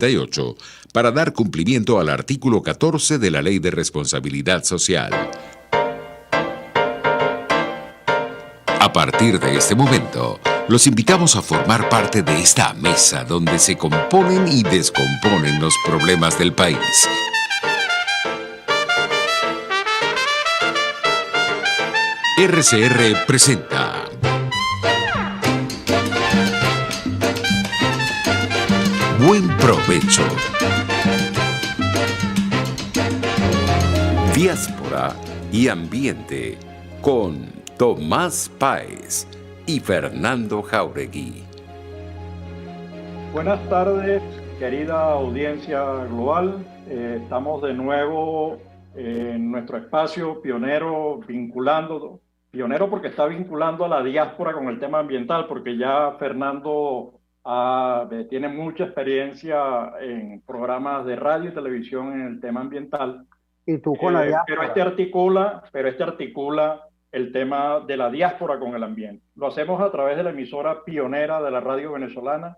1998 para dar cumplimiento al artículo 14 de la Ley de Responsabilidad Social. A partir de este momento, los invitamos a formar parte de esta mesa donde se componen y descomponen los problemas del país. RCR presenta Buen Provecho. Diáspora y Ambiente con Tomás Páez y Fernando Jáuregui. Buenas tardes, querida audiencia global. Estamos de nuevo en nuestro espacio pionero porque está vinculando a la diáspora con el tema ambiental, porque ya Fernando tiene mucha experiencia en programas de radio y televisión en el tema ambiental. Y tú con la diáspora. Pero este articula el tema de la diáspora con el ambiente. Lo hacemos a través de la emisora pionera de la radio venezolana,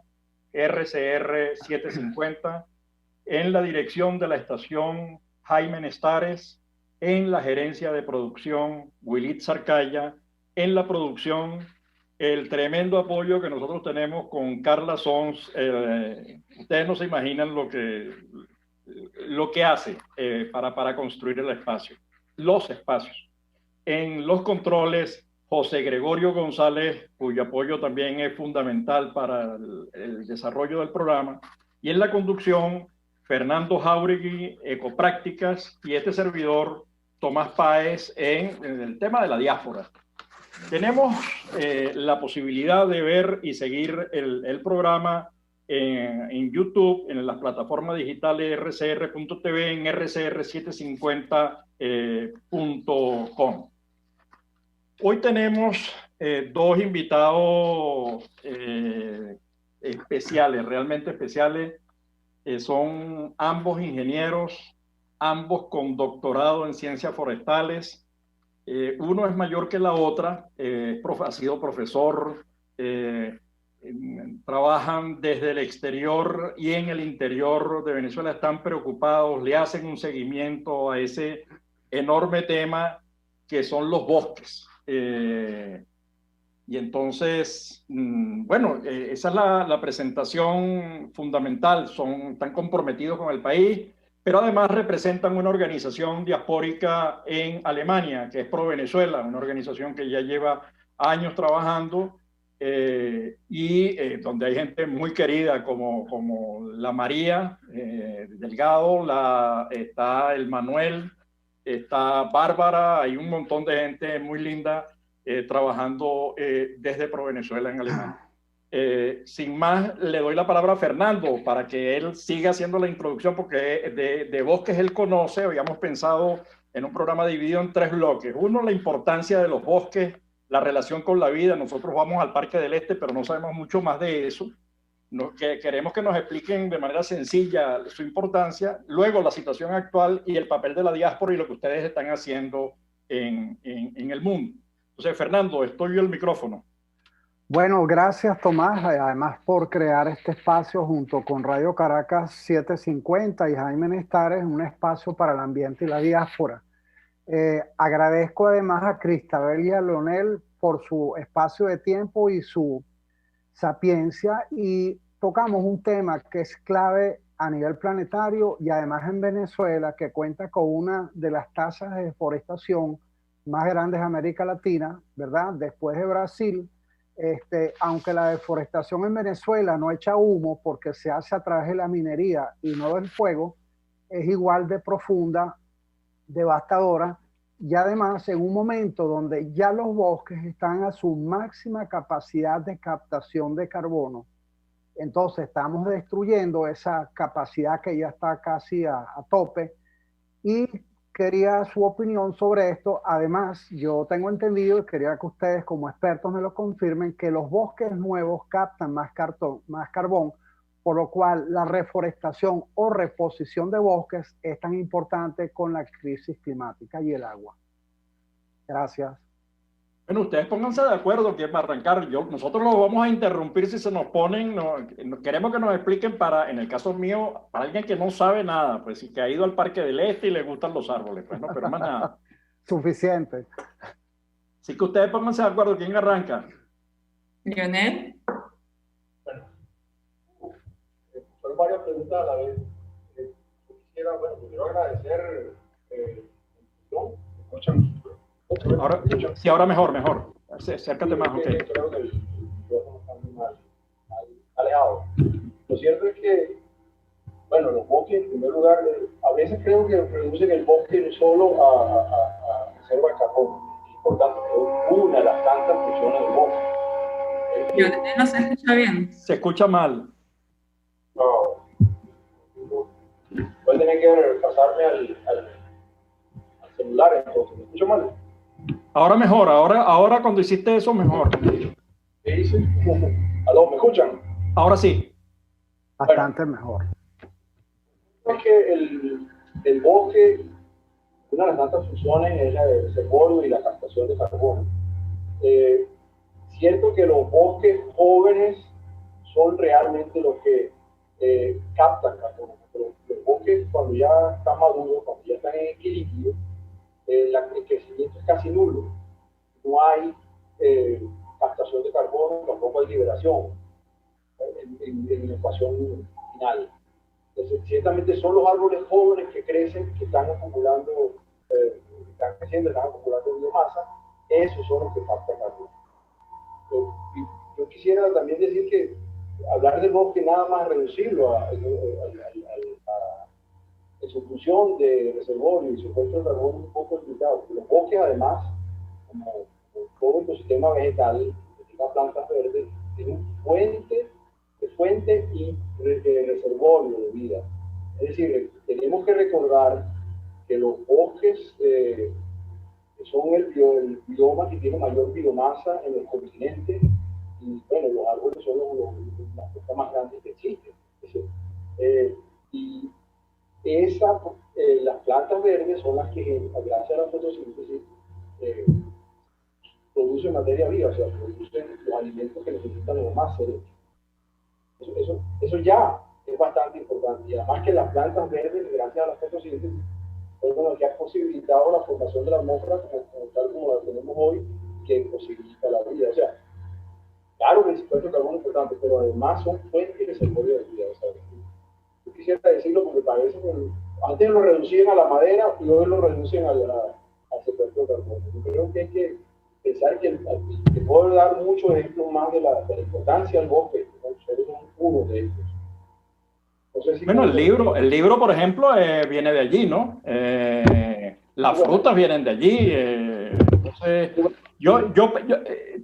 RCR 750, en la dirección de la estación Jaime Nestares, en la gerencia de producción Willit Sarcaya, en la producción el tremendo apoyo que nosotros tenemos con Carla Sons. Ustedes no se imaginan lo que hace para construir el espacio, los espacios. En los controles, José Gregorio González, cuyo apoyo también es fundamental para el desarrollo del programa. Y en la conducción, Fernando Jáuregui, Ecoprácticas, y este servidor, Tomás Páez, en el tema de la diáspora. Tenemos la posibilidad de ver y seguir el programa en YouTube, en las plataformas digitales rcr.tv, en rcr750.com. Hoy tenemos dos invitados especiales, realmente especiales. Son ambos ingenieros, ambos con doctorado en ciencias forestales. Uno es mayor que la otra, ha sido profesor, trabajan desde el exterior y en el interior de Venezuela, están preocupados, le hacen un seguimiento a ese enorme tema que son los bosques. Y entonces, esa es la presentación fundamental. Están comprometidos con el país, pero además representan una organización diaspórica en Alemania, que es Pro Venezuela, una organización que ya lleva años trabajando donde hay gente muy querida como la María Delgado, está el Manuel, está Bárbara, hay un montón de gente muy linda trabajando desde Pro Venezuela en Alemania. Sin más, le doy la palabra a Fernando para que él siga haciendo la introducción, porque de bosques él conoce. Habíamos pensado en un programa dividido en 3 bloques. Uno, la importancia de los bosques, la relación con la vida. Nosotros vamos al Parque del Este, pero no sabemos mucho más de eso. Queremos que nos expliquen de manera sencilla su importancia. Luego, la situación actual y el papel de la diáspora y lo que ustedes están haciendo en el mundo. Entonces, Fernando, es tuyo el micrófono. Bueno, gracias Tomás, además por crear este espacio junto con Radio Caracas 750 y Jaime Nestares, un espacio para el ambiente y la diáspora. Agradezco además a Cristabel y a Leonel por su espacio de tiempo y su sapiencia, y tocamos un tema que es clave a nivel planetario y además en Venezuela, que cuenta con una de las tasas de deforestación más grandes de América Latina, ¿verdad? Después de Brasil. Aunque la deforestación en Venezuela no echa humo porque se hace a través de la minería y no del fuego, es igual de profunda, devastadora, y además en un momento donde ya los bosques están a su máxima capacidad de captación de carbono. Entonces estamos destruyendo esa capacidad que ya está casi a tope, y quería su opinión sobre esto. Además, yo tengo entendido, y quería que ustedes como expertos me lo confirmen, que los bosques nuevos captan más carbón, por lo cual la reforestación o reposición de bosques es tan importante con la crisis climática y el agua. Gracias. Bueno, ustedes pónganse de acuerdo quién va a arrancar. Nosotros lo vamos a interrumpir si se nos ponen. Queremos que nos expliquen en el caso mío, para alguien que no sabe nada, pues que ha ido al Parque del Este y le gustan los árboles, pues no, pero más nada. Suficiente. Así que ustedes pónganse de acuerdo quién arranca. Lionel. Bueno, son varias preguntas a la vez. Yo quisiera, bueno, primero agradecer. ¿No? ¿Me escuchan? Ahora, sí, ahora mejor. Acércate más, ok. Creo que el micrófono está muy mal alejado. Lo cierto es que, bueno, los bosques, en primer lugar, a veces creo que reducen el bosque solo a reserva de carbón. Por tanto, es una de las tantas funciones del bosque. Lionel no se escucha bien. Se escucha mal. No. Voy a tener que pasarme al celular, entonces. ¿Me escucho mal? Ahora mejor, ahora cuando hiciste eso, mejor. ¿Qué hice? ¿Aló? ¿Me escuchan? Ahora sí. Bastante mejor. Es que el bosque, una de las tantas funciones es la del reservorio y la captación de carbono. Cierto que los bosques jóvenes son realmente los que captan carbono, pero los bosques cuando ya están maduros, cuando ya están en equilibrio, el crecimiento es casi nulo. No hay captación de carbono, tampoco hay liberación en la ecuación final. Entonces, ciertamente son los árboles jóvenes que crecen, que están acumulando, están creciendo, están acumulando biomasa, esos son los que captan carbono. Yo quisiera también decir que hablar del bosque nada más reducirlo en su función de reservorio y su fuente de carbono un poco limitado. Los bosques, además, como todo el ecosistema vegetal, que tiene plantas verdes, tienen fuente y reservorio de vida. Es decir, tenemos que recordar que los bosques son el bioma que tiene mayor biomasa en el continente, y bueno, los árboles son las cosas más grandes que existen. Y las plantas verdes son las que, gracias a la fotosíntesis, producen materia viva, o sea, producen los alimentos que necesitan los más seres. Eso ya es bastante importante. Y además que las plantas verdes, gracias a la fotosíntesis, es lo que ha posibilitado la formación de la atmósfera tal como la tenemos hoy, que posibilita la vida. O sea, claro que el secuestro de carbono es importante, pero además son fuentes y reservorios de vida. O sea, yo quisiera decirlo porque parece que antes lo reducían a la madera y hoy lo reducen al secuestro de carbono. Yo creo que hay que pensar que puedo dar muchos ejemplos más de la importancia del bosque, ustedes son uno de ellos. No sé si bueno, el libro, por ejemplo, viene de allí, ¿no? Las frutas vienen de allí. Entonces,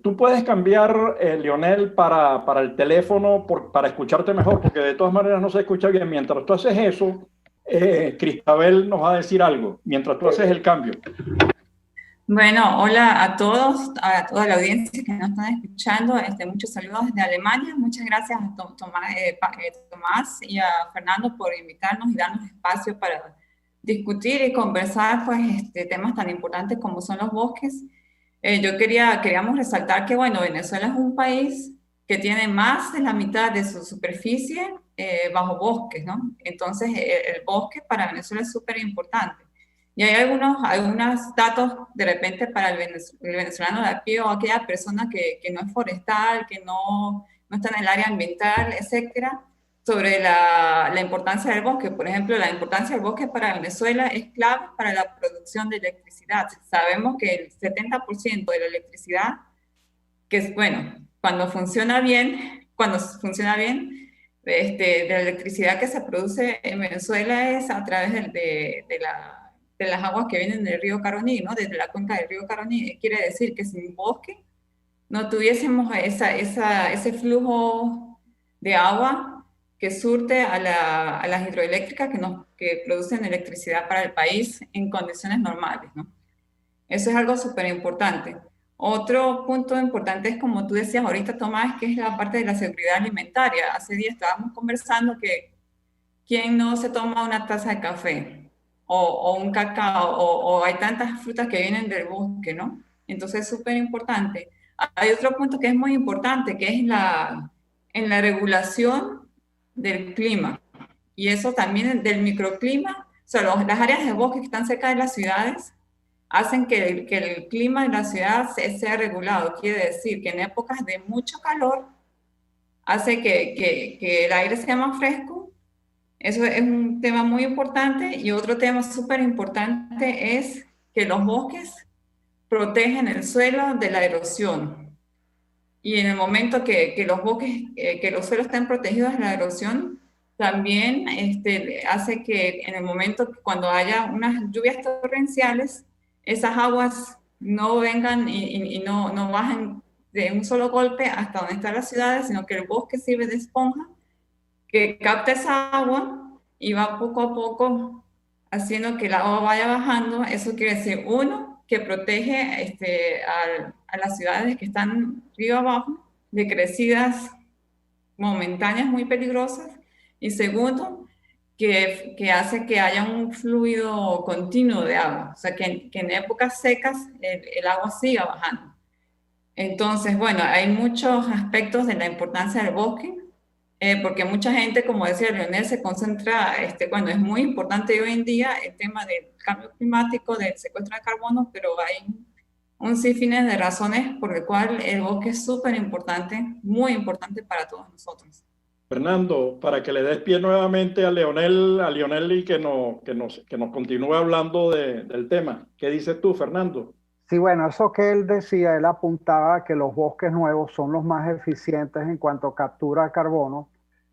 tú puedes cambiar, Lionel, para el teléfono para escucharte mejor, porque de todas maneras no se escucha bien. Mientras tú haces eso, Cristabel nos va a decir algo, mientras tú haces el cambio. Bueno, hola a todos, a toda la audiencia que nos están escuchando. Muchos saludos desde Alemania. Muchas gracias a Tomás y a Fernando por invitarnos y darnos espacio para discutir y conversar pues, temas tan importantes como son los bosques. Queríamos resaltar que, bueno, Venezuela es un país que tiene más de la mitad de su superficie bajo bosques, ¿no? Entonces, el bosque para Venezuela es súper importante. Y hay algunos datos de repente para el venezolano de a pie o aquella persona que no es forestal, que no está en el área ambiental, etcétera, sobre la importancia del bosque. Por ejemplo, la importancia del bosque para Venezuela es clave para la producción de electricidad. Sabemos que el 70% de la electricidad, que es, bueno, cuando funciona bien, de la electricidad que se produce en Venezuela es a través de las aguas que vienen del río Caroní, ¿no? Desde la cuenca del río Caroní. Quiere decir que sin bosque no tuviésemos ese flujo de agua que surte a las hidroeléctricas que producen electricidad para el país en condiciones normales, ¿no? Eso es algo súper importante. Otro punto importante es, como tú decías ahorita, Tomás, que es la parte de la seguridad alimentaria. Hace días estábamos conversando que ¿quién no se toma una taza de café? O un cacao, o hay tantas frutas que vienen del bosque, ¿no? Entonces es súper importante. Hay otro punto que es muy importante, que es en la regulación del clima. Y eso también del microclima. O sea, las áreas de bosque que están cerca de las ciudades hacen que el clima de la ciudad sea regulado. Quiere decir que en épocas de mucho calor hace que el aire sea más fresco. Eso es un tema muy importante. Y otro tema súper importante es que los bosques protegen el suelo de la erosión. Y en el momento que los bosques, que los suelos estén protegidos de la erosión, también hace que en el momento cuando haya unas lluvias torrenciales, esas aguas no vengan y no bajen de un solo golpe hasta donde están las ciudades, sino que el bosque sirve de esponja que capta esa agua y va poco a poco haciendo que el agua vaya bajando. Eso quiere decir, uno, que protege a las ciudades que están río abajo de crecidas momentáneas muy peligrosas, y segundo, que hace que haya un fluido continuo de agua, o sea, que en épocas secas el agua siga bajando. Entonces, bueno, hay muchos aspectos de la importancia del bosque, porque mucha gente, como decía Leonel, se concentra, bueno, es muy importante hoy en día el tema del cambio climático, del secuestro de carbono, pero hay un sinfín de razones por el cual el bosque es súper importante, muy importante para todos nosotros. Fernando, para que le des pie nuevamente a Leonel y que nos continúe hablando del tema. ¿Qué dices tú, Fernando? Sí, bueno, eso que él decía, él apuntaba que los bosques nuevos son los más eficientes en cuanto a captura de carbono.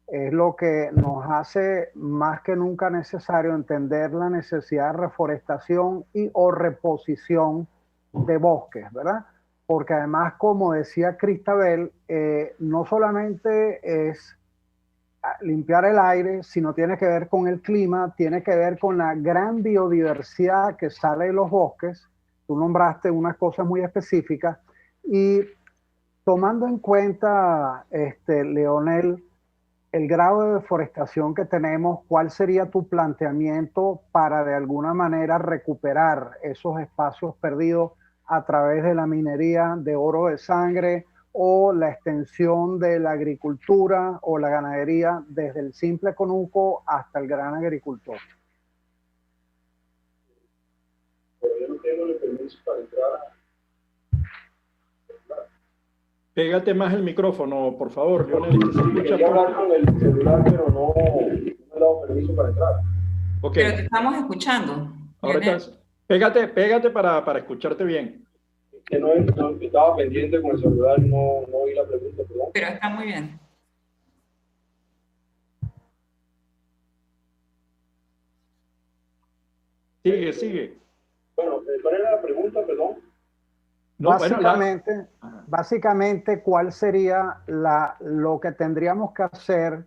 Es lo que nos hace más que nunca necesario entender la necesidad de reforestación y o reposición de bosques, ¿verdad? Porque además, como decía Cristabel, no solamente es limpiar el aire, sino tiene que ver con el clima, tiene que ver con la gran biodiversidad que sale de los bosques. Tú nombraste unas cosas muy específicas y tomando en cuenta, Leonel, el grado de deforestación que tenemos, ¿cuál sería tu planteamiento para de alguna manera recuperar esos espacios perdidos a través de la minería de oro de sangre o la extensión de la agricultura o la ganadería desde el simple conuco hasta el gran agricultor? Yo no tengo el permiso para entrar. Pégate más el micrófono, por favor, Leonel, que se escucha. Quería hablar con el celular, pero no me he dado permiso para entrar. Okay. Pero te estamos escuchando. Ahora estás, pégate para escucharte bien. Que no estaba pendiente con el celular, no oí la pregunta, perdón. Pero está muy bien. Sigue. Bueno, ¿cuál era la pregunta, perdón? No, básicamente, ¿cuál sería lo que tendríamos que hacer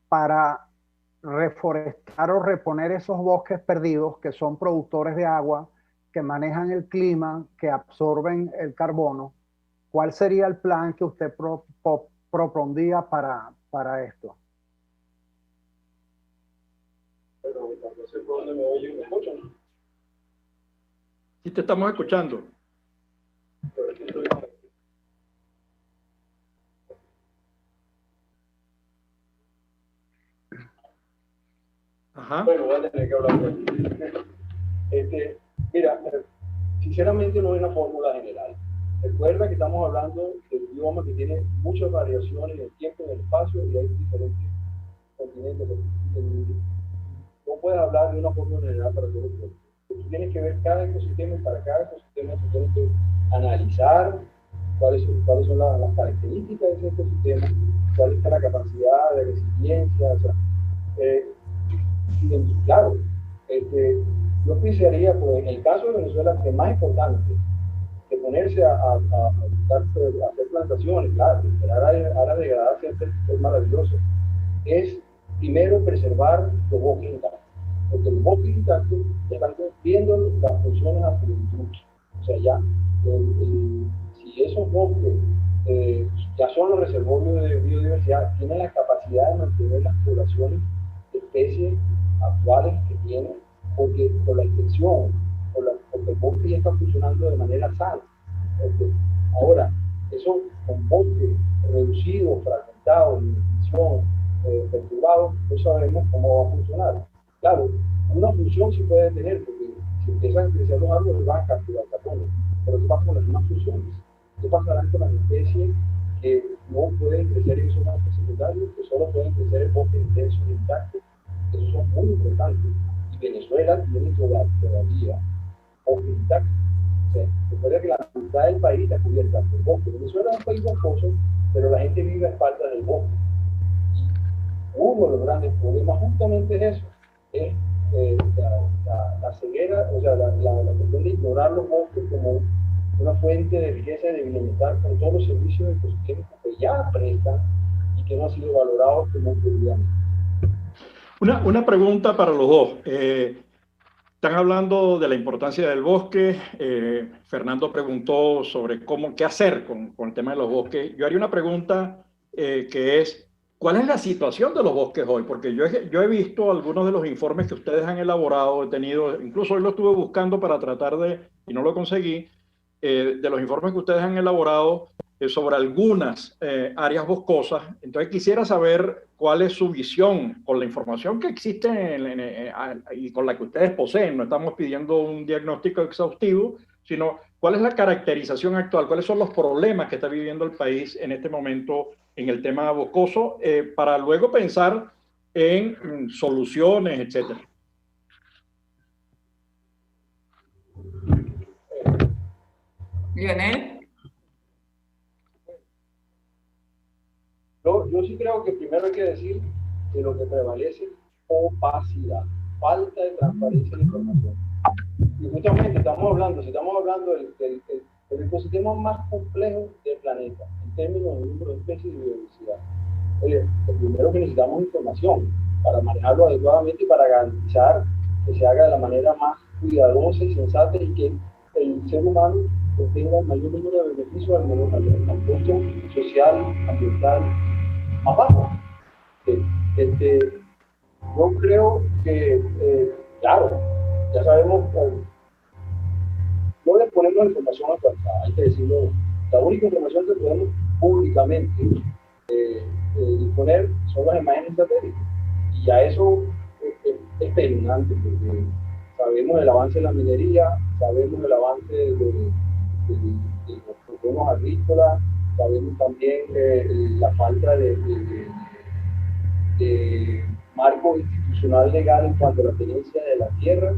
para reforestar o reponer esos bosques perdidos que son productores de agua, que manejan el clima, que absorben el carbono? ¿Cuál sería el plan que usted propondría para esto? Pero no sé por dónde me oyen, ¿me escuchan? Sí, te estamos escuchando. Ajá. Bueno, voy a tener que hablar. Mira, sinceramente no hay una fórmula general. Recuerda que estamos hablando de un bioma que tiene muchas variaciones en el tiempo, en el espacio, y hay diferentes continentes. No puedes hablar de una fórmula general para todo el mundo. Tú tienes que ver cada ecosistema, y para cada ecosistema tú tienes que analizar cuáles son las características de ese ecosistema, cuál es la capacidad de resiliencia. O sea, claro, yo pensaría, pues, en el caso de Venezuela, que es más importante que ponerse a hacer plantaciones, claro, esperar a degradar es maravilloso, es primero preservar los bosques intactos, porque los bosques intactos ya están cumpliendo las funciones a plenitud. O sea, ya, si esos bosques ya son los reservorios de biodiversidad, tienen la capacidad de mantener las poblaciones de especies actuales que tienen, porque por la extensión, porque el bosque ya está funcionando de manera sana. Ahora, eso con bosque reducido, fragmentado, en extinción, perturbado, no sabemos cómo va a funcionar. Claro, una función sí puede tener, porque si empiezan a crecer los árboles van a capturar carbono, pero ¿qué pasa con las demás funciones? ¿Qué pasará con las especies que no pueden crecer en esos bosques secundarios, que solo pueden crecer en bosques intensos e intactos? Esos son muy importantes. Y Venezuela tiene todavía bosques intactos. O sea, recuerda que la mitad del país está cubierta por bosque. Venezuela es un país boscoso, pero la gente vive a espaldas del bosque. Y uno de los grandes problemas justamente es eso, es la ceguera, o sea, la cuestión de ignorar los bosques como una fuente de riqueza y de bienestar con todos los servicios ecosistémicos que ya prestan y que no han sido valorados como prioridad. Una pregunta para los dos. Están hablando de la importancia del bosque. Fernando preguntó sobre qué hacer con el tema de los bosques. Yo haría una pregunta que es, ¿cuál es la situación de los bosques hoy? Porque yo he visto algunos de los informes que ustedes han elaborado, incluso hoy lo estuve buscando para tratar y no lo conseguí, de los informes que ustedes han elaborado sobre algunas áreas boscosas. Entonces quisiera saber cuál es su visión con la información que existe y con la que ustedes poseen. No estamos pidiendo un diagnóstico exhaustivo, sino cuál es la caracterización actual, cuáles son los problemas que está viviendo el país en este momento en el tema boscoso, para luego pensar en soluciones, etcétera. Lionel. Yo sí creo que primero hay que decir que lo que prevalece es opacidad, falta de transparencia de la información. Y justamente estamos hablando del ecosistema más complejo del planeta, en términos de número de especies y biodiversidad. Oye, lo primero que necesitamos es información para manejarlo adecuadamente y para garantizar que se haga de la manera más cuidadosa y sensata y que el ser humano obtenga el mayor número de beneficios al costo social, ambiental, más bajo. Yo creo que, claro, ya sabemos, no le ponemos información actualizada, hay que decirlo. La única información que podemos públicamente disponer son las imágenes satélites. Y ya eso es peligrante, porque sabemos el avance de la minería, sabemos el avance de los problemas agrícolas, sabemos también la falta de marco institucional legal en cuanto a la tenencia de la tierra.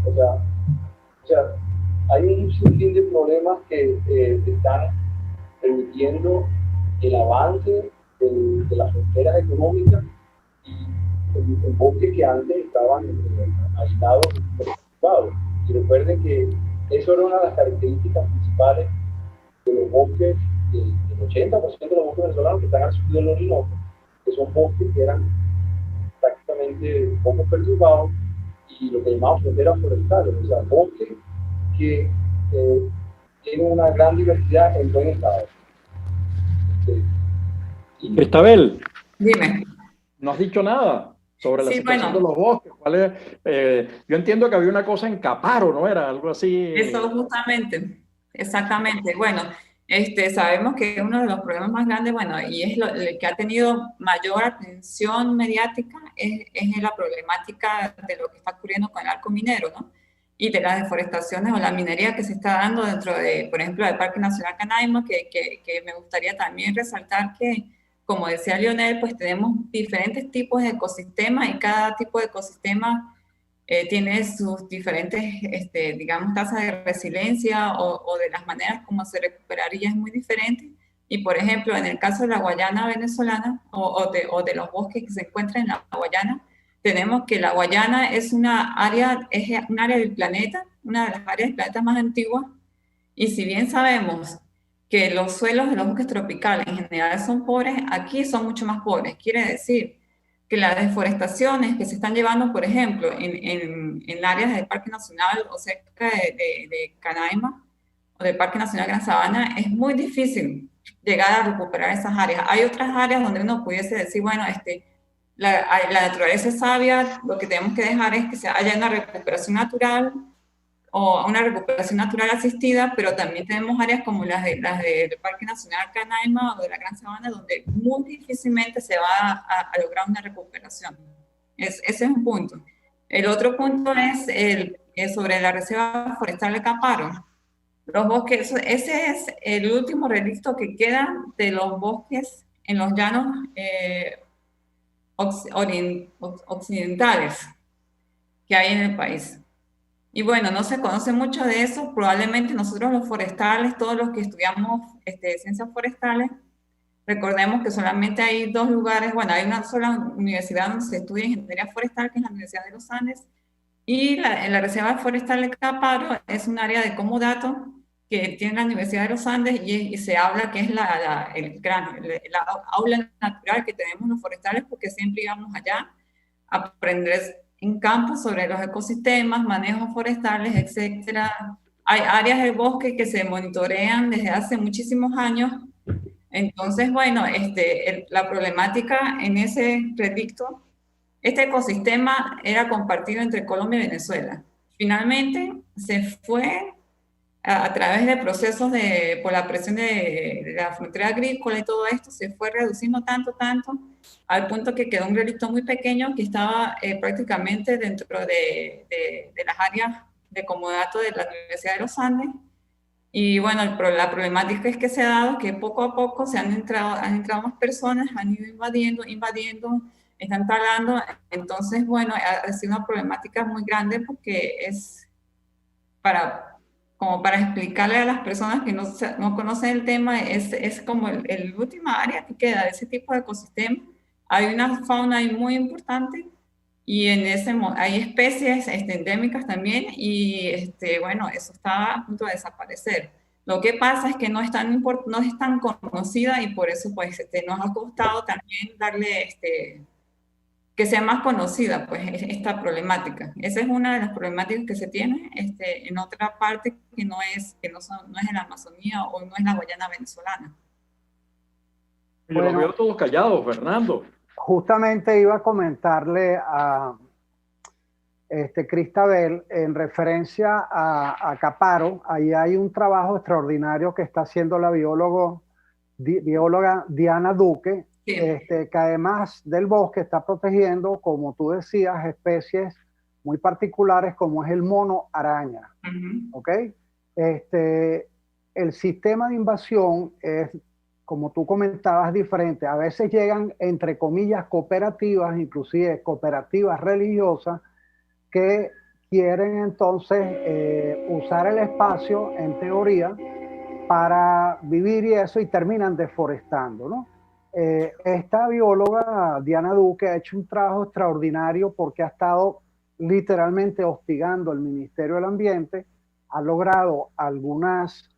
O sea, hay un sinfín de problemas que están permitiendo el avance de las fronteras económicas y en bosques que antes estaban aislados y preocupados. Y recuerden que eso era una de las características principales de los bosques, del 80% de los bosques venezolanos que están al sur del Orinoco, que son bosques que eran prácticamente poco perturbados y lo que llamamos fronteras forestales, o sea, bosques que tienen una gran diversidad en buen estado. Cristabel, Dime. no has dicho nada sobre la situación de los bosques. Yo entiendo que había una cosa en Caparo, ¿no? Era algo así. Eso justamente, exactamente. Bueno, sabemos que uno de los problemas más grandes, bueno, y es el que ha tenido mayor atención mediática, es la problemática de lo que está ocurriendo con el arco minero, ¿no? Y de las deforestaciones o la minería que se está dando dentro de, por ejemplo, del Parque Nacional Canaima, que me gustaría también resaltar que, como decía Lionel, pues tenemos diferentes tipos de ecosistemas y cada tipo de ecosistema tiene sus diferentes, digamos, tasas de resiliencia o de las maneras como se recuperaría es muy diferente. Y, por ejemplo, en el caso de la Guayana venezolana o de los bosques que se encuentran en la Guayana, tenemos que la Guayana es un área del planeta, una de las áreas del planeta más antiguas, y si bien sabemos que los suelos de los bosques tropicales en general son pobres, aquí son mucho más pobres. Quiere decir que las deforestaciones que se están llevando, por ejemplo, en áreas del Parque Nacional o cerca de Canaima o del Parque Nacional Gran Sabana, es muy difícil llegar a recuperar esas áreas. Hay otras áreas donde uno pudiese decir, bueno, la naturaleza es sabia, lo que tenemos que dejar es que haya una recuperación natural o a una recuperación natural asistida, pero también tenemos áreas como las del Parque Nacional Canaima o de la Gran Sabana, donde muy difícilmente se va a lograr una recuperación. Ese es un punto. El otro punto es sobre la Reserva Forestal de Caparo. Los bosques, ese es el último relicto que queda de los bosques en los llanos occidentales que hay en el país. Y bueno, no se conoce mucho de eso. Probablemente nosotros los forestales, todos los que estudiamos ciencias forestales, recordemos que solamente hay 2 lugares, bueno, hay una sola universidad donde se estudia ingeniería forestal, que es la Universidad de los Andes, y la Reserva Forestal de Caparo es un área de comodato que tiene la Universidad de los Andes y se habla que es la aula natural que tenemos los forestales, porque siempre íbamos allá a aprender en campo sobre los ecosistemas, manejos forestales, etcétera. Hay áreas del bosque que se monitorean desde hace muchísimos años. Entonces, bueno, la problemática en ese relicto, este ecosistema era compartido entre Colombia y Venezuela. Finalmente se fue a través de procesos por la presión de la frontera agrícola y todo esto, se fue reduciendo tanto, al punto que quedó un relicto muy pequeño que estaba prácticamente dentro de las áreas de comodato de la Universidad de los Andes. Y bueno, la problemática es que se ha dado que poco a poco han entrado más personas, han ido invadiendo, están talando. Entonces, bueno, ha sido una problemática muy grande porque es como para explicarle a las personas que no conocen el tema, es como el última área que queda de ese tipo de ecosistema. Hay una fauna ahí muy importante y hay especies endémicas también y bueno, eso está a punto de desaparecer. Lo que pasa es que no es tan conocida y por eso pues nos ha costado también darle que sea más conocida pues esta problemática. Esa es una de las problemáticas que se tiene en otra parte que no es en la Amazonía o no es la Guayana venezolana. Yo los veo todos callados, Fernando. Justamente iba a comentarle a Cristabel en referencia a Caparo. Ahí hay un trabajo extraordinario que está haciendo la bióloga Diana Duque, sí. Que además del bosque está protegiendo, como tú decías, especies muy particulares como es el mono araña. ¿Ok? El sistema de invasión es, como tú comentabas, diferente. A veces llegan, entre comillas, cooperativas, inclusive cooperativas religiosas, que quieren entonces usar el espacio, en teoría, para vivir y eso, y terminan deforestando, ¿no? Esta bióloga, Diana Duque, ha hecho un trabajo extraordinario porque ha estado literalmente hostigando al Ministerio del Ambiente, ha logrado algunas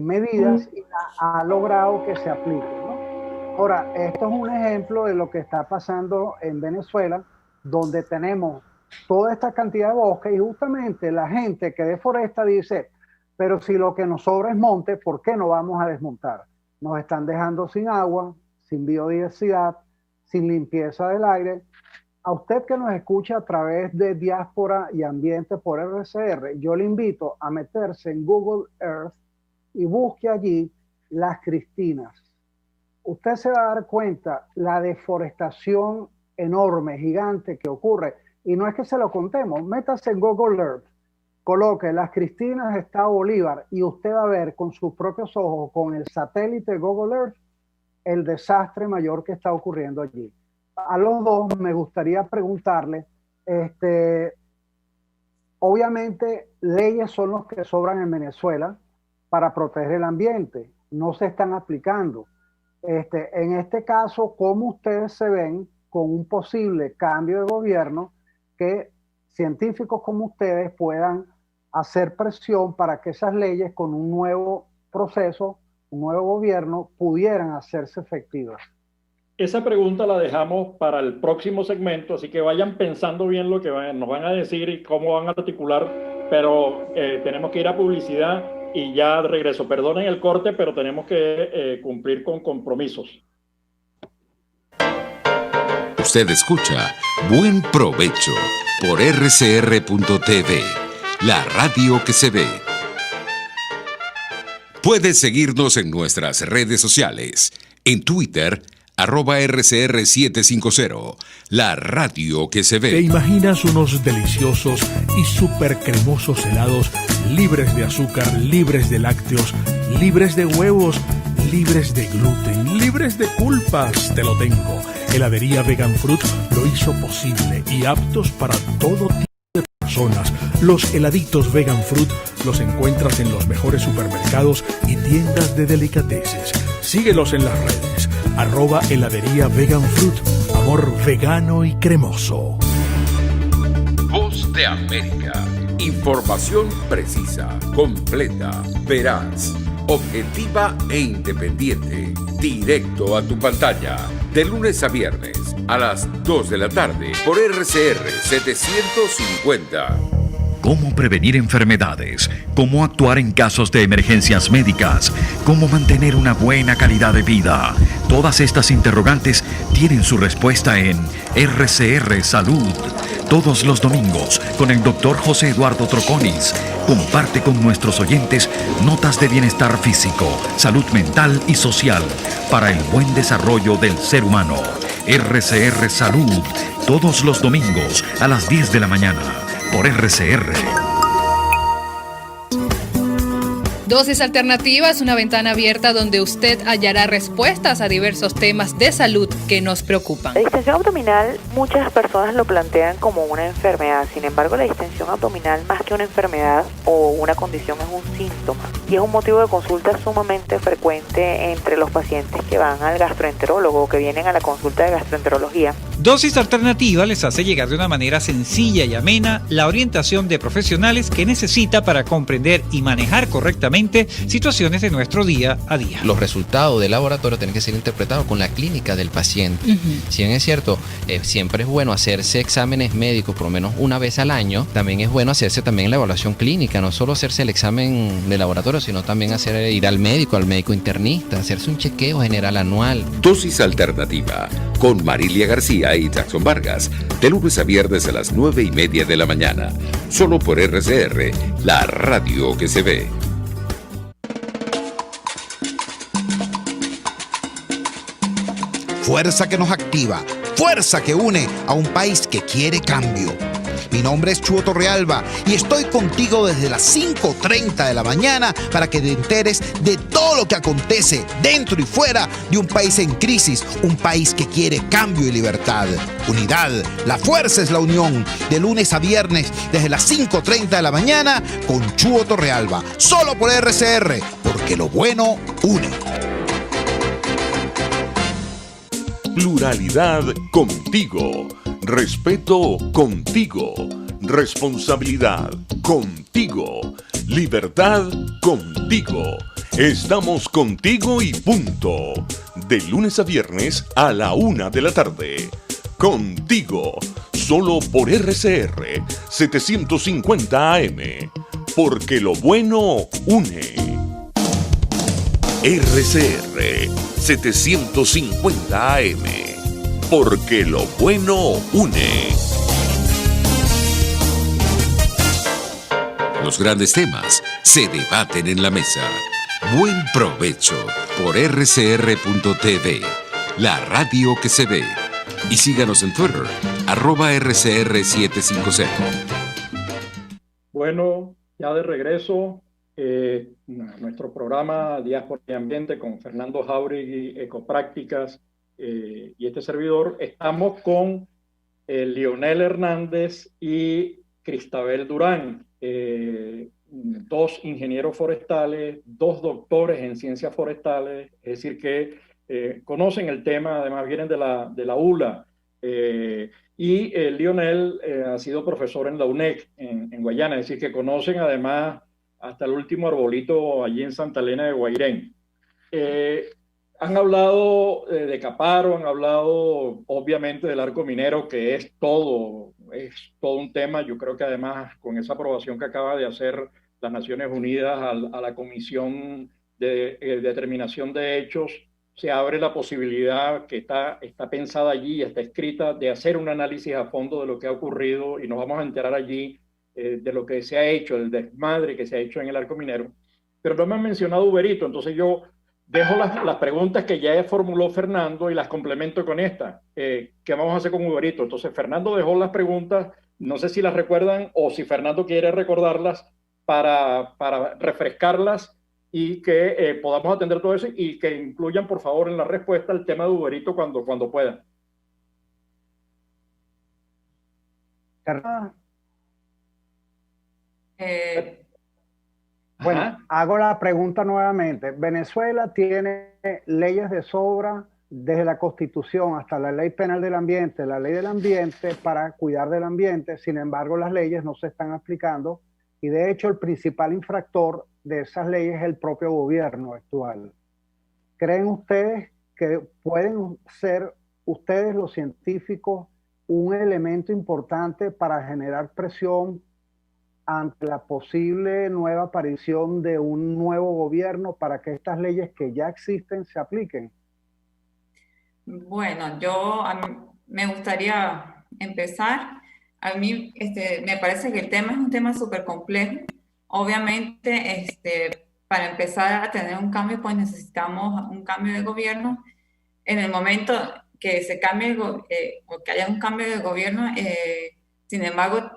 medidas y ha logrado que se apliquen, ¿no? Ahora, esto es un ejemplo de lo que está pasando en Venezuela, donde tenemos toda esta cantidad de bosque y justamente la gente que deforesta dice, pero si lo que nos sobra es monte, ¿por qué no vamos a desmontar? Nos están dejando sin agua, sin biodiversidad, sin limpieza del aire. A usted que nos escucha a través de Diáspora y Ambiente por RCR, yo le invito a meterse en Google Earth y busque allí Las Cristinas. Usted se va a dar cuenta la deforestación enorme, gigante que ocurre. Y no es que se lo contemos, métase en Google Earth, coloque Las Cristinas, Estado Bolívar, y usted va a ver con sus propios ojos, con el satélite Google Earth, el desastre mayor que está ocurriendo allí. A los dos me gustaría preguntarle, obviamente leyes son los que sobran en Venezuela para proteger el ambiente, no se están aplicando. En este caso, ¿cómo ustedes se ven con un posible cambio de gobierno que científicos como ustedes puedan hacer presión para que esas leyes con un nuevo proceso, un nuevo gobierno, pudieran hacerse efectivas? Esa pregunta la dejamos para el próximo segmento, así que vayan pensando bien lo que nos van a decir y cómo van a articular, pero tenemos que ir a publicidad y ya regreso. Perdonen el corte, pero tenemos que cumplir con compromisos. Usted escucha Buen Provecho por rcr.tv, la radio que se ve. Puedes seguirnos en nuestras redes sociales. En Twitter, @RCR750, la radio que se ve. ¿Te imaginas unos deliciosos y súper cremosos helados libres de azúcar, libres de lácteos, libres de huevos, libres de gluten, libres de culpas? Te lo tengo. Heladería Vegan Fruit lo hizo posible y aptos para todo tipo de personas. Los heladitos Vegan Fruit los encuentras en los mejores supermercados y tiendas de delicateces. Síguelos en las redes. @heladería Vegan Fruit. Amor vegano y cremoso. Voz de América. Información precisa, completa, veraz, objetiva e independiente. Directo a tu pantalla. De lunes a viernes a las 2 de la tarde por RCR 750. Cómo prevenir enfermedades, cómo actuar en casos de emergencias médicas, cómo mantener una buena calidad de vida. Todas estas interrogantes tienen su respuesta en RCR Salud. Todos los domingos con el Dr. José Eduardo Troconis. Comparte con nuestros oyentes notas de bienestar físico, salud mental y social para el buen desarrollo del ser humano. RCR Salud. Todos los domingos a las 10 de la mañana. Por RCR. Dosis Alternativa es una ventana abierta donde usted hallará respuestas a diversos temas de salud que nos preocupan. La distensión abdominal, muchas personas lo plantean como una enfermedad. Sin embargo, la distensión abdominal, más que una enfermedad o una condición, es un síntoma y es un motivo de consulta sumamente frecuente entre los pacientes que van al gastroenterólogo o que vienen a la consulta de gastroenterología. Dosis Alternativa les hace llegar de una manera sencilla y amena la orientación de profesionales que necesita para comprender y manejar correctamente situaciones de nuestro día a día. Los resultados del laboratorio tienen que ser interpretados con la clínica del paciente. Si bien es cierto, siempre es bueno hacerse exámenes médicos por lo menos una vez al año, también es bueno hacerse también la evaluación clínica, no solo hacerse el examen de laboratorio, sino también ir al médico internista, hacerse un chequeo general anual. Dosis Alternativa con Marilia García y Jackson Vargas, de lunes a viernes a las 9:30 de la mañana, solo por RCR, la radio que se ve. Fuerza que nos activa, fuerza que une a un país que quiere cambio. Mi nombre es Chuo Torrealba y estoy contigo desde las 5:30 de la mañana para que te enteres de todo lo que acontece dentro y fuera de un país en crisis, un país que quiere cambio y libertad. Unidad, la fuerza es la unión, de lunes a viernes desde las 5:30 de la mañana con Chuo Torrealba, solo por RCR, porque lo bueno une. Pluralidad contigo. Respeto contigo. Responsabilidad contigo. Libertad contigo. Estamos contigo y punto. De lunes a viernes a la 1 de la tarde. Contigo. Solo por RCR 750 AM. Porque lo bueno une. RCR 750 AM. Porque lo bueno une. Los grandes temas se debaten en la mesa. Buen provecho por rcr.tv, la radio que se ve. Y síganos en Twitter, @RCR750. Bueno, ya de regreso, nuestro programa Diáspora y Ambiente con Fernando Jauregui, Ecoprácticas, y este servidor. Estamos con Lionel Hernández y Cristabel Durán, dos ingenieros forestales, dos doctores en ciencias forestales, es decir que conocen el tema, además vienen de la ULA, y Lionel ha sido profesor en la UNEC en Guayana, es decir que conocen además hasta el último arbolito allí en Santa Elena de Guairén. Han hablado de Caparo, han hablado obviamente del arco minero, que es todo un tema. Yo creo que además con esa aprobación que acaba de hacer las Naciones Unidas a la Comisión de Determinación de Hechos, se abre la posibilidad que está pensada allí, está escrita, de hacer un análisis a fondo de lo que ha ocurrido, y nos vamos a enterar allí de lo que se ha hecho, el desmadre que se ha hecho en el arco minero, pero no me han mencionado Uberito, entonces yo dejo las preguntas que ya formuló Fernando y las complemento con esta. ¿Qué vamos a hacer con Uberito? Entonces Fernando dejó las preguntas, no sé si las recuerdan o si Fernando quiere recordarlas para refrescarlas y que podamos atender todo eso y que incluyan, por favor, en la respuesta el tema de Uberito cuando puedan. Bueno, hago la pregunta nuevamente. Venezuela tiene leyes de sobra desde la Constitución hasta la Ley Penal del Ambiente, la Ley del Ambiente para cuidar del ambiente. Sin embargo, las leyes no se están aplicando y de hecho el principal infractor de esas leyes es el propio gobierno actual. ¿Creen ustedes que pueden ser ustedes los científicos un elemento importante para generar presión ante la posible nueva aparición de un nuevo gobierno para que estas leyes que ya existen se apliquen? Bueno, a mí me gustaría empezar. A mí me parece que el tema es un tema súper complejo. Obviamente, para empezar a tener un cambio, pues necesitamos un cambio de gobierno. En el momento que se cambie o que haya un cambio de gobierno, sin embargo,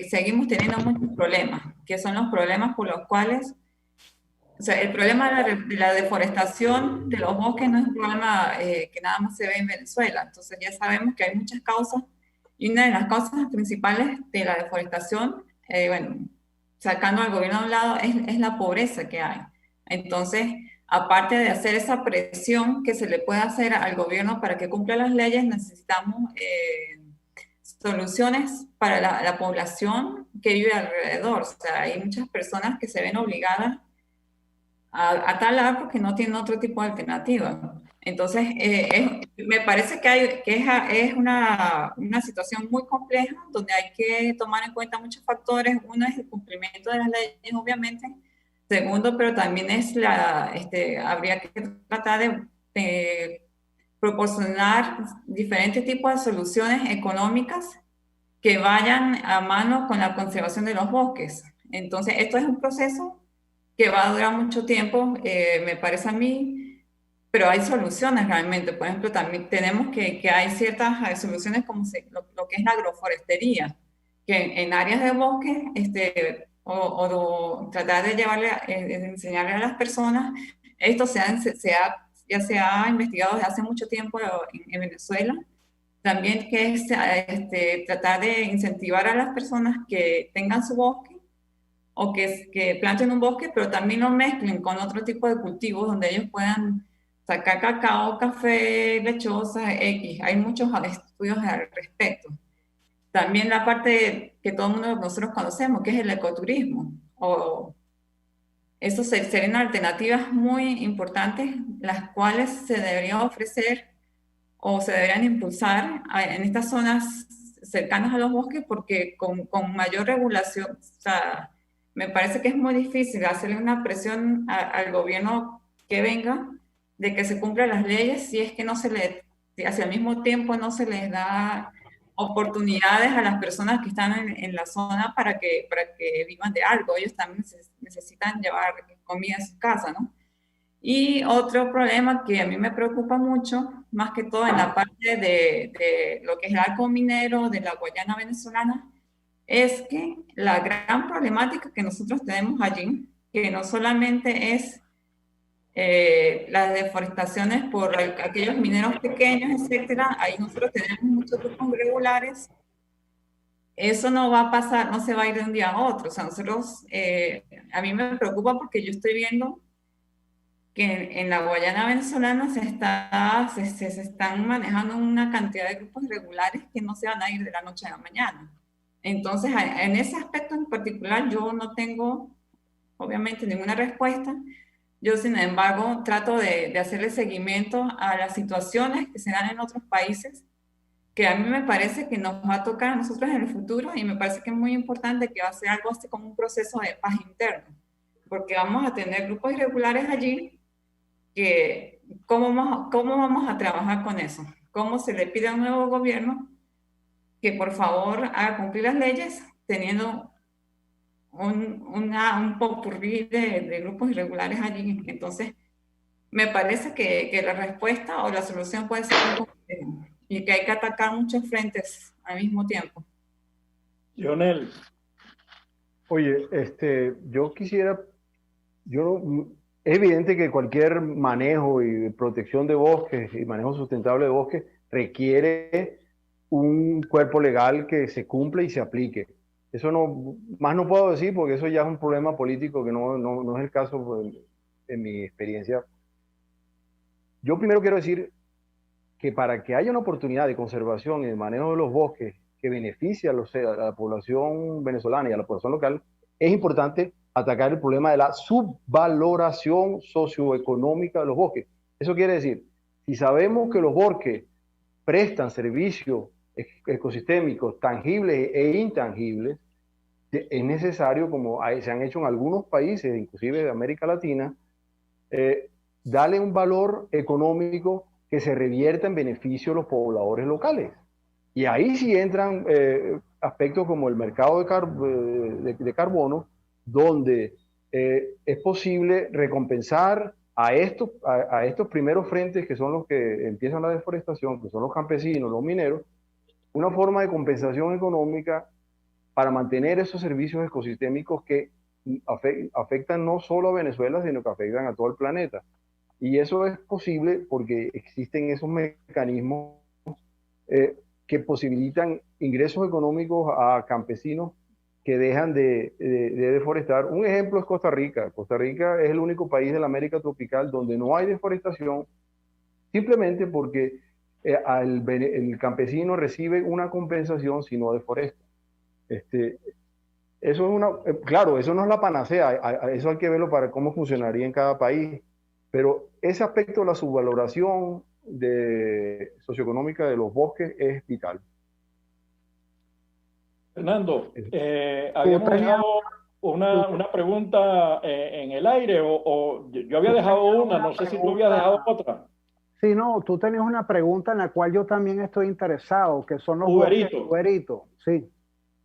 seguimos teniendo muchos problemas, que son los problemas por los cuales, o sea, el problema de la deforestación de los bosques no es un problema que nada más se ve en Venezuela. Entonces ya sabemos que hay muchas causas y una de las causas principales de la deforestación, bueno, sacando al gobierno a un lado, es la pobreza que hay. Entonces, aparte de hacer esa presión que se le puede hacer al gobierno para que cumpla las leyes, necesitamos soluciones para la población que vive alrededor. O sea, hay muchas personas que se ven obligadas a talar porque no tienen otro tipo de alternativa. Entonces, me parece que es una situación muy compleja donde hay que tomar en cuenta muchos factores. Uno es el cumplimiento de las leyes, obviamente. Segundo, pero también habría que tratar de proporcionar diferentes tipos de soluciones económicas que vayan a mano con la conservación de los bosques. Entonces, esto es un proceso que va a durar mucho tiempo, me parece a mí, pero hay soluciones realmente. Por ejemplo, también tenemos que hay ciertas soluciones como lo que es la agroforestería, que en áreas de bosque, o tratar de enseñarle a las personas, esto ya se ha investigado desde hace mucho tiempo en Venezuela, también que es tratar de incentivar a las personas que tengan su bosque o que planten un bosque, pero también lo mezclen con otro tipo de cultivos donde ellos puedan sacar cacao, café, lechosa, X. Hay muchos estudios al respecto. También la parte que todo el mundo nosotros conocemos, que es el ecoturismo. Eso serían alternativas muy importantes, las cuales se deberían ofrecer o se deberían impulsar en estas zonas cercanas a los bosques, porque con mayor regulación, o sea, me parece que es muy difícil hacerle una presión al gobierno que venga de que se cumplan las leyes si es que si al mismo tiempo no se les da oportunidades a las personas que están en la zona para que vivan de algo. Ellos también necesitan llevar comida a su casa, ¿no? Y otro problema que a mí me preocupa mucho, más que todo en la parte de lo que es el arco minero de la Guayana venezolana, es que la gran problemática que nosotros tenemos allí, que no solamente es las deforestaciones por aquellos mineros pequeños, etcétera, ahí nosotros tenemos muchos grupos irregulares. Eso no va a pasar, no se va a ir de un día a otro. O sea, a mí me preocupa porque yo estoy viendo que en la Guayana venezolana se están manejando una cantidad de grupos irregulares que no se van a ir de la noche a la mañana. Entonces, en ese aspecto en particular, yo no tengo, obviamente, ninguna respuesta. Yo, sin embargo, trato de hacerle seguimiento a las situaciones que se dan en otros países, que a mí me parece que nos va a tocar a nosotros en el futuro, y me parece que es muy importante que va a ser algo así como un proceso de paz interno, porque vamos a tener grupos irregulares allí, que ¿cómo vamos a trabajar con eso? ¿Cómo se le pide a un nuevo gobierno que por favor haga cumplir las leyes, teniendo un popurrí de grupos irregulares allí. Entonces, me parece que la respuesta o la solución puede ser muy compleja y que hay que atacar muchos frentes al mismo tiempo. Lionel. Oye, yo quisiera, es evidente que cualquier manejo y protección de bosques y manejo sustentable de bosques requiere un cuerpo legal que se cumpla y se aplique. Eso más no puedo decir porque eso ya es un problema político que no es el caso pues, en mi experiencia. Yo primero quiero decir que para que haya una oportunidad de conservación y de manejo de los bosques que beneficie a la población venezolana y a la población local, es importante atacar el problema de la subvaloración socioeconómica de los bosques. Eso quiere decir, si sabemos que los bosques prestan servicios ecosistémicos tangibles e intangibles, es necesario, como se han hecho en algunos países, inclusive de América Latina, darle un valor económico que se revierta en beneficio de los pobladores locales. Y ahí sí entran aspectos como el mercado de carbono, donde es posible recompensar a estos primeros frentes que son los que empiezan la deforestación, que son los campesinos, los mineros, una forma de compensación económica para mantener esos servicios ecosistémicos que afectan no solo a Venezuela, sino que afectan a todo el planeta. Y eso es posible porque existen esos mecanismos que posibilitan ingresos económicos a campesinos que dejan de deforestar. Un ejemplo es Costa Rica. Costa Rica es el único país de la América tropical donde no hay deforestación, simplemente porque el campesino recibe una compensación si no deforesta. Claro, eso no es la panacea, eso hay que verlo para cómo funcionaría en cada país, pero ese aspecto de la subvaloración socioeconómica de los bosques es vital. Fernando, habíamos dejado una pregunta en el aire, o yo había dejado una, no sé si tú habías dejado otra. Sí, no, tú tenías una pregunta en la cual yo también estoy interesado, que son los uberitos. Sí.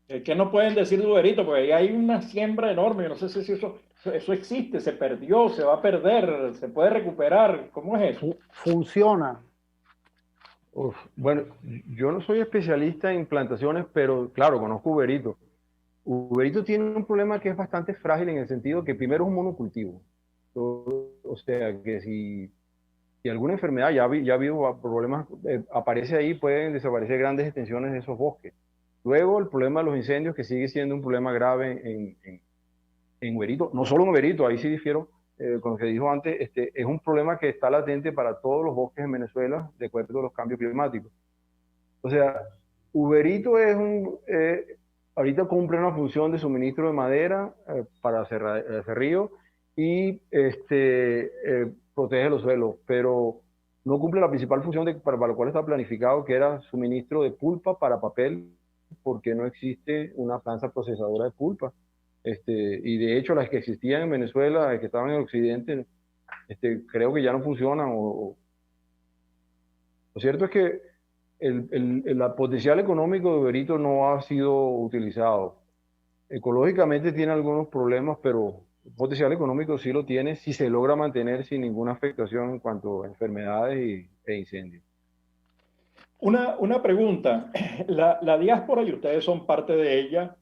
¿Qué nos pueden decir de uberito? Porque ahí hay una siembra enorme, yo no sé si eso existe, se perdió, se va a perder, se puede recuperar, ¿cómo es eso? Funciona. Bueno, yo no soy especialista en plantaciones, pero claro, conozco uberito. Uberito tiene un problema que es bastante frágil en el sentido que primero es un monocultivo. O sea, que si alguna enfermedad, ya ha habido problemas, aparece ahí, pueden desaparecer grandes extensiones de esos bosques. Luego el problema de los incendios, que sigue siendo un problema grave en uberito. No solo en uberito, ahí sí difiero con lo que dijo antes, es un problema que está latente para todos los bosques en Venezuela de acuerdo a los cambios climáticos. O sea, uberito ahorita cumple una función de suministro de madera para Cerrillo y protege los suelos, pero no cumple la principal función para la cual está planificado, que era suministro de pulpa para papel, porque no existe una planta procesadora de pulpa. Y de hecho las que existían en Venezuela, que estaban en el occidente, creo que ya no funcionan. Lo cierto es que el potencial económico de uberito no ha sido utilizado. Ecológicamente tiene algunos problemas, pero el potencial económico sí lo tiene si se logra mantener sin ninguna afectación en cuanto a enfermedades e incendios. Una pregunta. La diáspora, y ustedes son parte de ella,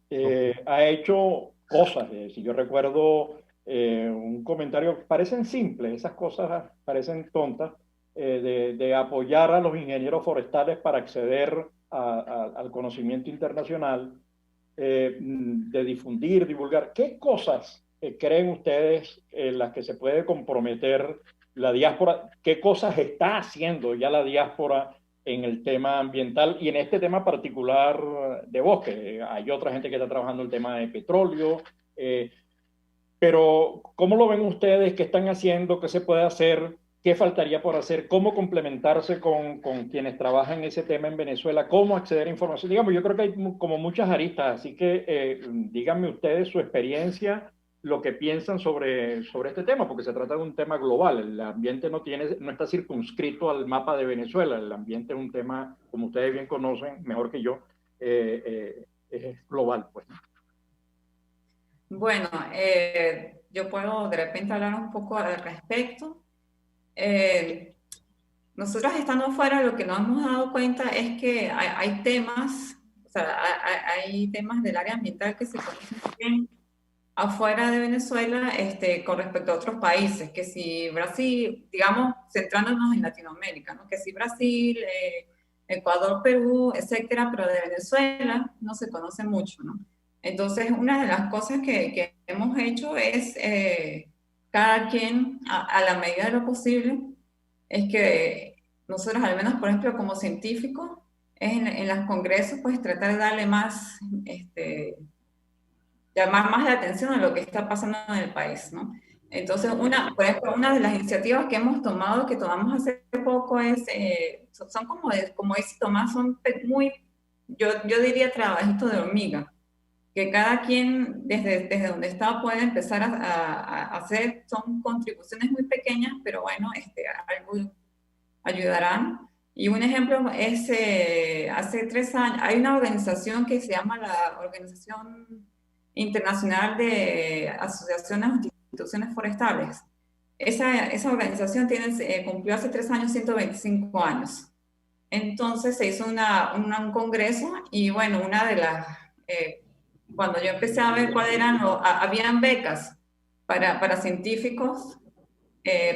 ha hecho cosas. Si yo recuerdo un comentario, parecen simples, esas cosas parecen tontas, de apoyar a los ingenieros forestales para acceder al conocimiento internacional, de difundir, divulgar. ¿Qué cosas creen ustedes en las que se puede comprometer la diáspora? ¿Qué cosas está haciendo ya la diáspora en el tema ambiental y en este tema particular de bosque? Hay otra gente que está trabajando el tema de petróleo, pero ¿cómo lo ven ustedes? ¿Qué están haciendo? ¿Qué se puede hacer? ¿Qué faltaría por hacer? ¿Cómo complementarse con quienes trabajan ese tema en Venezuela? ¿Cómo acceder a información? Digamos, yo creo que hay como muchas aristas, así que díganme ustedes su experiencia, lo que piensan sobre este tema, porque se trata de un tema global. El ambiente no está circunscrito al mapa de Venezuela. El ambiente es un tema, como ustedes bien conocen, mejor que yo, es global, pues. Bueno, yo puedo de repente hablar un poco al respecto. Nosotros estando afuera, lo que nos hemos dado cuenta es que hay temas, o sea, hay temas del área ambiental que se conocen bien afuera de Venezuela, con respecto a otros países, que si Brasil, digamos, centrándonos en Latinoamérica, ¿no? Que si Brasil, Ecuador, Perú, etcétera, pero de Venezuela no se conoce mucho, ¿no? Entonces, una de las cosas que hemos hecho es, cada quien, a la medida de lo posible, es que nosotros, al menos, por ejemplo, como científicos, en los congresos, pues tratar de darle más, llamar más la atención a lo que está pasando en el país, ¿no? Entonces, por ejemplo, una de las iniciativas que hemos tomado, que tomamos hace poco, es, son como dice Tomás, son muy, yo diría trabajitos de hormiga, que cada quien desde donde está puede empezar a hacer, son contribuciones muy pequeñas, pero bueno, algo ayudarán. Y un ejemplo es, hace 3 años, hay una organización que se llama la Organización Internacional de Asociaciones e Instituciones Forestales. Esa organización cumplió hace 3 años 125 años. Entonces se hizo un congreso y bueno, una de las... cuando yo empecé a ver cuáles eran, habían becas para científicos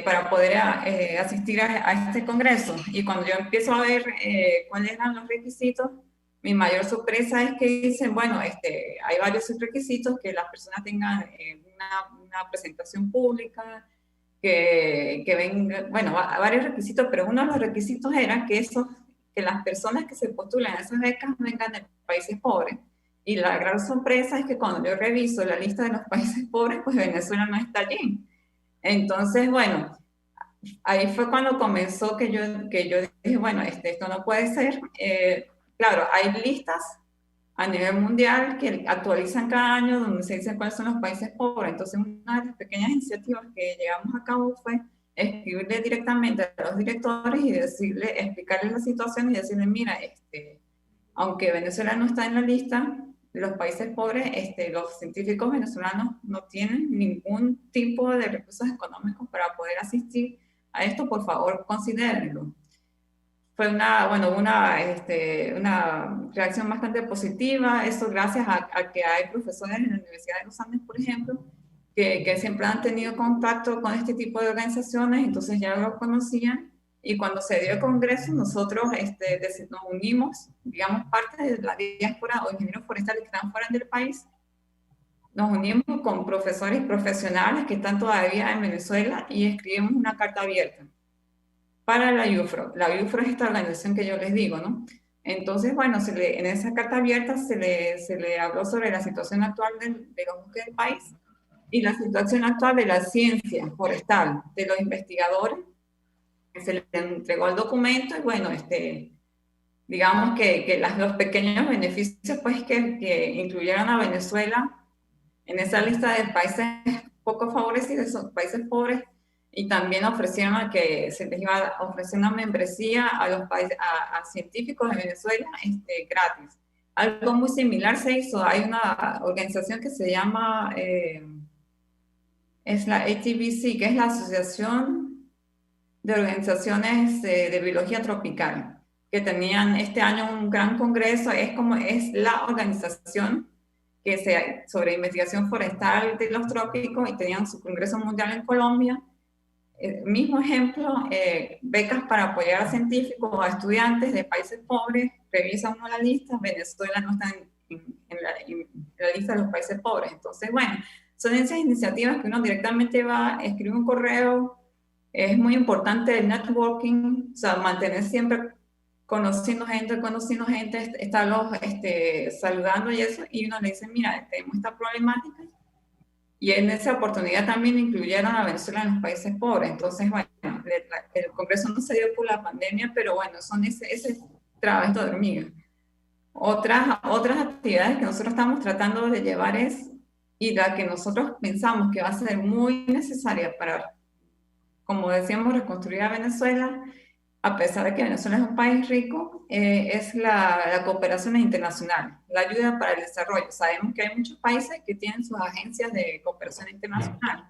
para poder asistir a este congreso. Y cuando yo empiezo a ver cuáles eran los requisitos, mi mayor sorpresa es que dicen, bueno, hay varios requisitos, que las personas tengan una presentación pública, que venga, bueno, varios requisitos, pero uno de los requisitos era que las personas que se postulan a esas becas vengan de países pobres. Y la gran sorpresa es que cuando yo reviso la lista de los países pobres, pues Venezuela no está allí. Entonces, bueno, ahí fue cuando comenzó que yo dije, bueno, esto no puede ser. Claro, hay listas a nivel mundial que actualizan cada año donde se dicen cuáles son los países pobres. Entonces, una de las pequeñas iniciativas que llevamos a cabo fue escribirle directamente a los directores y explicarles la situación y decirles, mira, aunque Venezuela no está en la lista de los países pobres, los científicos venezolanos no tienen ningún tipo de recursos económicos para poder asistir a esto, por favor, considérenlo. Fue una reacción bastante positiva, eso gracias a que hay profesores en la Universidad de los Andes, por ejemplo, que siempre han tenido contacto con este tipo de organizaciones, entonces ya lo conocían, y cuando se dio el congreso, nosotros nos unimos, digamos, parte de la diáspora o ingenieros forestales que están fuera del país, nos unimos con profesores profesionales que están todavía en Venezuela y escribimos una carta abierta para la UFRO. La UFRO es esta organización que yo les digo, ¿no? Entonces, bueno, en esa carta abierta se le habló sobre la situación actual de los bosques del país y la situación actual de la ciencia forestal, de los investigadores. Se le entregó el documento y bueno, digamos que los pequeños beneficios pues que incluyeron a Venezuela en esa lista de países poco favorecidos, esos países pobres, y también ofrecieron que se les iba a ofrecer una membresía a los países, a científicos de Venezuela gratis. Algo muy similar se hizo. Hay una organización que se llama, es la ATBC, que es la Asociación de Organizaciones de Biología Tropical, que tenían este año un gran congreso. Es la organización sobre investigación forestal de los trópicos, y tenían su congreso mundial en Colombia. Mismo ejemplo, becas para apoyar a científicos o a estudiantes de países pobres. Revisa uno la lista, Venezuela no está en la lista de los países pobres. Entonces, bueno, son esas iniciativas que uno directamente va, escribe un correo. Es muy importante el networking, o sea, mantener siempre conociendo gente, estarlos saludando y eso, y uno le dice, mira, tenemos esta problemática. Y en esa oportunidad también incluyeron a Venezuela en los países pobres. Entonces, bueno, el congreso no se dio por la pandemia, pero bueno, son ese trabajo de hormiga. Otras actividades que nosotros estamos tratando de llevar y la que nosotros pensamos que va a ser muy necesaria para, como decíamos, reconstruir a Venezuela, a pesar de que Venezuela es un país rico, es la cooperación internacional, la ayuda para el desarrollo. Sabemos que hay muchos países que tienen sus agencias de cooperación internacional.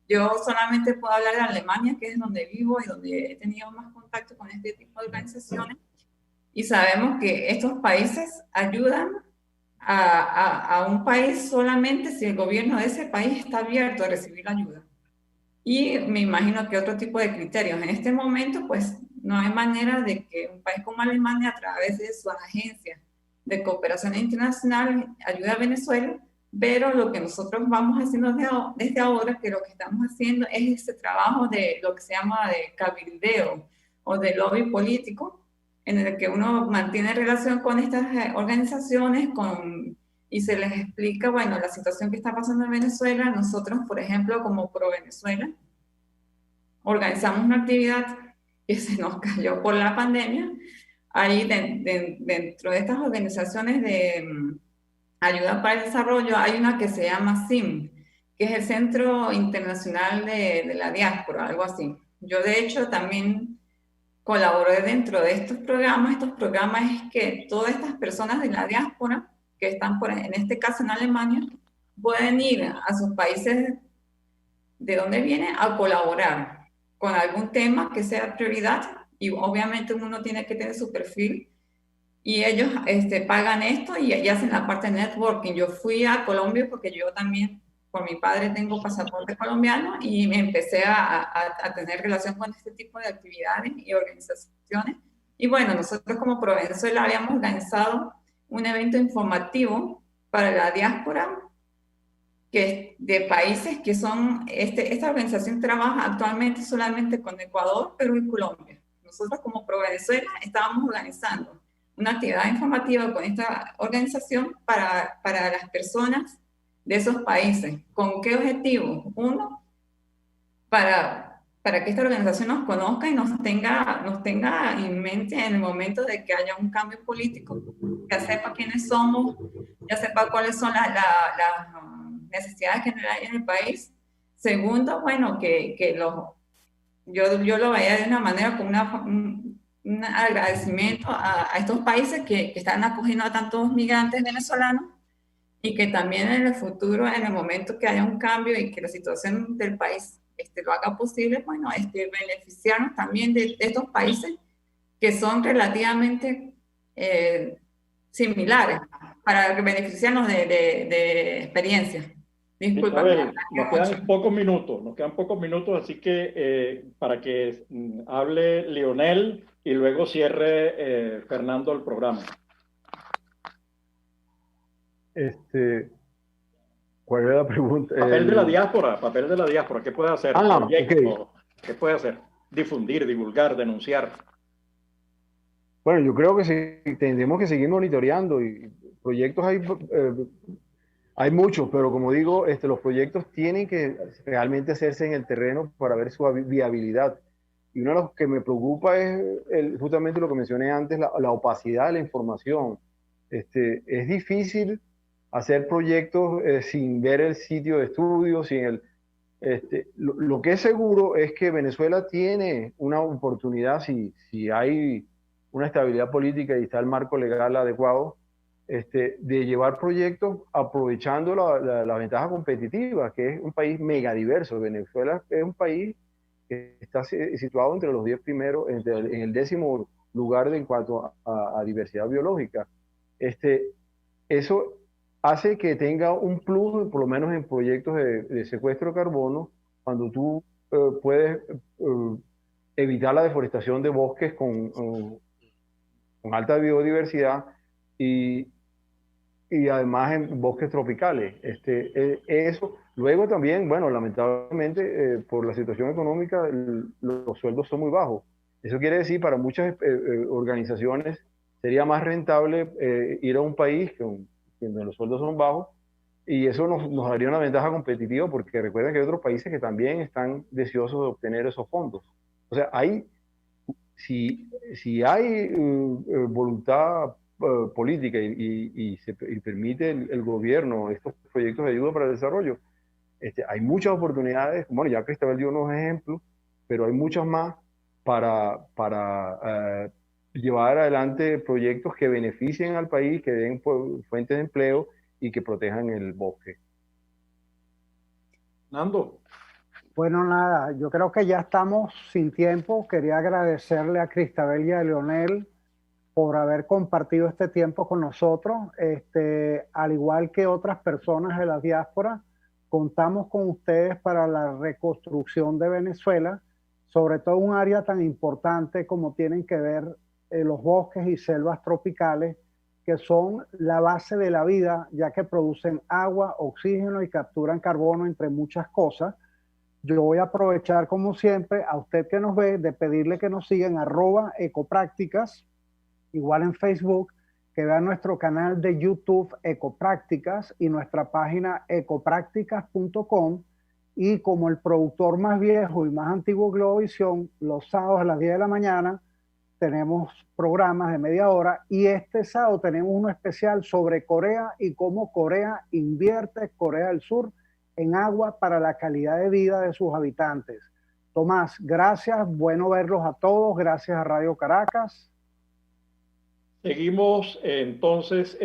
Yo solamente puedo hablar de Alemania, que es donde vivo y donde he tenido más contacto con este tipo de organizaciones, y sabemos que estos países ayudan a un país solamente si el gobierno de ese país está abierto a recibir la ayuda. Y me imagino que otro tipo de criterios. En este momento, pues, no hay manera de que un país como Alemania, a través de sus agencias de cooperación internacional, ayude a Venezuela, pero lo que nosotros vamos haciendo desde ahora, que lo que estamos haciendo es este trabajo de lo que se llama de cabildeo o de lobby político, en el que uno mantiene relación con estas organizaciones y se les explica, bueno, la situación que está pasando en Venezuela. Nosotros, por ejemplo, como Pro Venezuela, organizamos una actividad que se nos cayó por la pandemia. Ahí dentro de estas organizaciones de ayuda para el desarrollo hay una que se llama CIM, que es el Centro Internacional de la Diáspora, algo así. Yo de hecho también colaboré dentro de estos programas. Estos programas es que todas estas personas de la diáspora que están, en este caso en Alemania, pueden ir a sus países de donde vienen a colaborar con algún tema que sea prioridad, y obviamente uno tiene que tener su perfil, y ellos pagan esto y hacen la parte de networking. Yo fui a Colombia porque yo también, por mi padre, tengo pasaporte colombiano, y me empecé a tener relación con este tipo de actividades y organizaciones. Y bueno, nosotros como Pro Venezuela habíamos organizado un evento informativo para la diáspora de países que son, esta organización trabaja actualmente solamente con Ecuador, Perú y Colombia. Nosotros como Pro Venezuela estábamos organizando una actividad informativa con esta organización para las personas de esos países. ¿Con qué objetivo? Uno, para que esta organización nos conozca y nos tenga en mente en el momento de que haya un cambio político, ya sepa quiénes somos, ya sepa cuáles son las necesidades que hay en el país. Segundo, bueno, yo lo veía de una manera como un agradecimiento a estos países que están acogiendo a tantos migrantes venezolanos, y que también en el futuro, en el momento que haya un cambio y que la situación del país lo haga posible, bueno, beneficiarnos también de estos países que son relativamente similares, para beneficiarnos de experiencias. Disculpa. Isabel, nos quedan pocos minutos, así que para que hable Lionel y luego cierre Fernando el programa. ¿Cuál era la pregunta? Papel de la diáspora, ¿qué puede hacer? Okay. ¿Qué puede hacer? Difundir, divulgar, denunciar. Bueno, yo creo que tendremos que seguir monitoreando, y proyectos hay muchos, pero como digo, los proyectos tienen que realmente hacerse en el terreno para ver su viabilidad. Y uno de los que me preocupa es justamente lo que mencioné antes, la opacidad de la información. Es difícil hacer proyectos sin ver el sitio de estudio, lo que es seguro es que Venezuela tiene una oportunidad, si hay una estabilidad política y está el marco legal adecuado, de llevar proyectos aprovechando la ventaja competitiva, que es un país megadiverso. Venezuela es un país que está situado entre los 10 primeros, en el 10º lugar en cuanto a diversidad biológica. Eso hace que tenga un plus, por lo menos en proyectos de secuestro de carbono, cuando tú puedes evitar la deforestación de bosques con alta biodiversidad y además en bosques tropicales. Eso. Luego también, bueno, lamentablemente por la situación económica los sueldos son muy bajos. Eso quiere decir, para muchas organizaciones sería más rentable ir a un país donde los sueldos son bajos, y eso nos daría una ventaja competitiva, porque recuerden que hay otros países que también están deseosos de obtener esos fondos. O sea, si hay voluntad política y permite el gobierno estos proyectos de ayuda para el desarrollo, hay muchas oportunidades. Bueno, ya Cristabel dio unos ejemplos, pero hay muchas más para llevar adelante proyectos que beneficien al país, que den fuentes de empleo y que protejan el bosque. Nando. Bueno, nada, yo creo que ya estamos sin tiempo. Quería agradecerle a Cristabel y a Leonel por haber compartido este tiempo con nosotros. Al igual que otras personas de la diáspora, contamos con ustedes para la reconstrucción de Venezuela, sobre todo un área tan importante como tienen que ver los bosques y selvas tropicales, que son la base de la vida, ya que producen agua, oxígeno y capturan carbono, entre muchas cosas. Yo voy a aprovechar, como siempre, a usted que nos ve, de pedirle que nos sigan @ecoprácticas, igual en Facebook, que vean nuestro canal de YouTube Ecoprácticas y nuestra página ecoprácticas.com. Y como el productor más viejo y más antiguo de Globovisión, los sábados a las 10 de la mañana tenemos programas de media hora, y este sábado tenemos uno especial sobre Corea y cómo Corea invierte, Corea del Sur, en agua para la calidad de vida de sus habitantes. Tomás, gracias, bueno verlos a todos, gracias a Radio Caracas. Seguimos entonces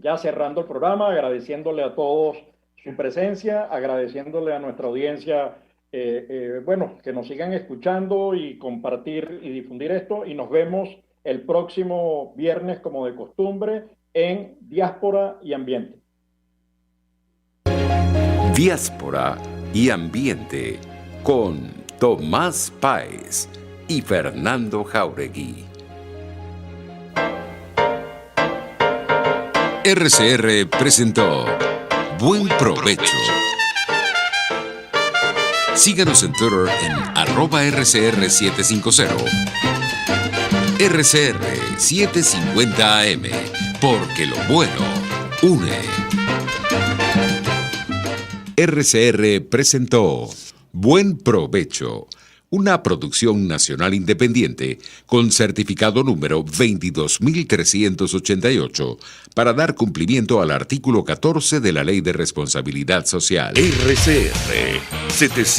ya cerrando el programa, agradeciéndole a todos su presencia, agradeciéndole a nuestra audiencia, que nos sigan escuchando y compartir y difundir esto, y nos vemos el próximo viernes como de costumbre en Diáspora y Ambiente. Diáspora y Ambiente con Tomás Páez y Fernando Jáuregui. RCR presentó Buen Provecho. Síganos en Twitter en @RCR750. RCR 750 AM, porque lo bueno une. RCR presentó Buen Provecho, una producción nacional independiente con certificado número 22.388 para dar cumplimiento al artículo 14 de la Ley de Responsabilidad Social. RCR 750.